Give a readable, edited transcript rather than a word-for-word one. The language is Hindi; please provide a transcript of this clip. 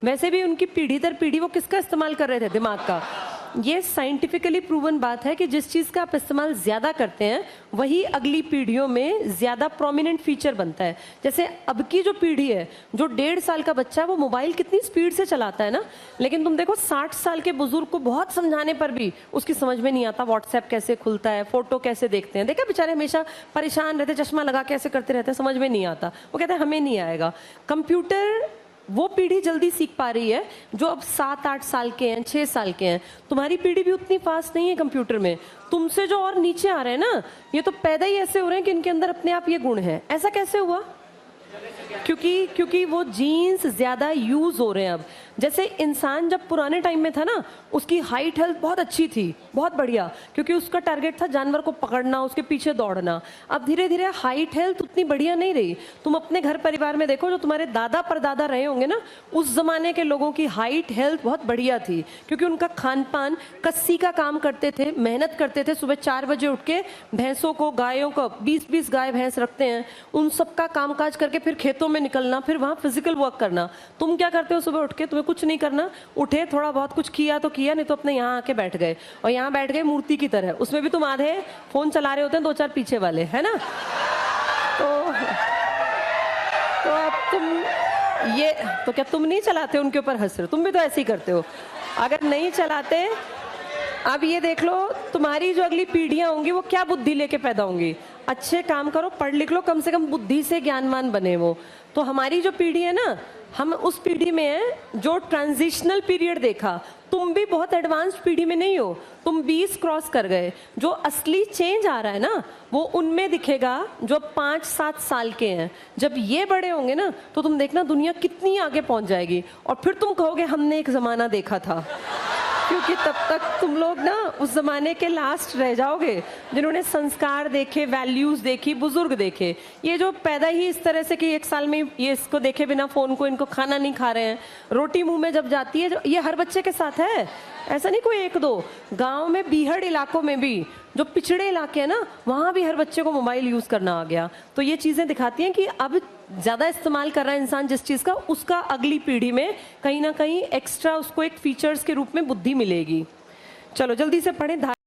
वैसे भी उनकी पीढ़ी दर पीढ़ी वो किसका इस्तेमाल कर रहे थे? दिमाग का। ये साइंटिफिकली प्रूवन बात है कि जिस चीज का आप इस्तेमाल ज्यादा करते हैं वही अगली पीढ़ियों में ज्यादा प्रोमिनेंट फीचर बनता है। जैसे अब की जो पीढ़ी है, जो 1.5 साल का बच्चा है, वो मोबाइल कितनी स्पीड से चलाता है ना, लेकिन तुम देखो 60 साल के बुजुर्ग को बहुत समझाने पर भी उसकी समझ में नहीं आता व्हाट्सएप कैसे खुलता है, फोटो कैसे देखते हैं। देखा बेचारे हमेशा परेशान रहते, चश्मा लगा के ऐसे करते रहते हैं, समझ में नहीं आता। वो कहते हैं हमें नहीं आएगा। कंप्यूटर वो पीढ़ी जल्दी सीख पा रही है जो अब 7-8 साल के हैं, 6 साल के हैं। तुम्हारी पीढ़ी भी उतनी फास्ट नहीं है कंप्यूटर में। तुमसे जो और नीचे आ रहे हैं ना, ये तो पैदा ही ऐसे हो रहे हैं कि इनके अंदर अपने आप ये गुण है। ऐसा कैसे हुआ? क्योंकि वो जीन्स ज्यादा यूज हो रहे हैं अब। जैसे इंसान जब पुराने टाइम में था ना, उसकी हाइट हेल्थ बहुत अच्छी थी, बहुत बढ़िया, क्योंकि उसका टारगेट था जानवर को पकड़ना, उसके पीछे दौड़ना। अब धीरे धीरे हाइट हेल्थ उतनी बढ़िया नहीं रही। तुम अपने घर परिवार में देखो, जो तुम्हारे दादा परदादा रहे होंगे ना, उस जमाने के लोगों की हाइट हेल्थ बहुत बढ़िया थी, क्योंकि उनका खान पान, कस्सी का काम करते थे, मेहनत करते थे। सुबह 4 बजे उठ के भैंसों को, गायों को, 20-20 गाय भैंस रखते हैं, उन सबका कामकाज करके फिर खेतों में निकलना, फिर वहां फिजिकल वर्क करना। तुम क्या करते हो? सुबह उठ के तुम्हें कुछ नहीं करना, उठे थोड़ा बहुत कुछ किया तो किया, नहीं तो अपने यहाँ आके बैठ गए, और यहाँ बैठ गए मूर्ति की तरह। उसमें भी तुम आधे फोन चला रहे होते हैं, 2-4 पीछे वाले, है ना। तो अब तुम ये तो क्या तुम नहीं चलाते, उनके ऊपर हंस रहे हो? तुम भी तो ऐसे ही करते हो। अगर नहीं चलाते, अब ये देख लो तुम्हारी जो अगली पीढ़ियां होंगी वो क्या बुद्धि लेके पैदा होंगी। अच्छे काम करो, पढ़ लिख लो, कम से कम बुद्धि से ज्ञानवान बने वो। तो हमारी जो पीढ़ी है ना, हम उस पीढ़ी में हैं जो ट्रांजिशनल पीरियड देखा। तुम भी बहुत एडवांस्ड पीढ़ी में नहीं हो, तुम 20 क्रॉस कर गए। जो असली चेंज आ रहा है ना, वो उनमें दिखेगा जो 5-7 साल के हैं। जब ये बड़े होंगे ना, तो तुम देखना दुनिया कितनी आगे पहुंच जाएगी, और फिर तुम कहोगे हमने एक जमाना देखा था। क्योंकि तब तक तुम लोग ना उस जमाने के लास्ट रह जाओगे, जिन्होंने संस्कार देखे, वैल्यूज देखी, बुजुर्ग देखे। ये जो पैदा ही इस तरह से कि 1 साल में ये इसको देखे बिना फोन को, इनको खाना नहीं खा रहे हैं, रोटी मुंह में जब जाती है, जो ये हर बच्चे के साथ है, ऐसा नहीं कोई 1-2। गांव में, बीहड़ इलाकों में भी, जो पिछड़े इलाके हैं ना, वहां भी हर बच्चे को मोबाइल यूज करना आ गया। तो ये चीजें दिखाती हैं कि अब ज्यादा इस्तेमाल कर रहा है इंसान जिस चीज का, उसका अगली पीढ़ी में कहीं ना कहीं एक्स्ट्रा उसको एक फीचर्स के रूप में बुद्धि मिलेगी। चलो जल्दी से पढ़ें।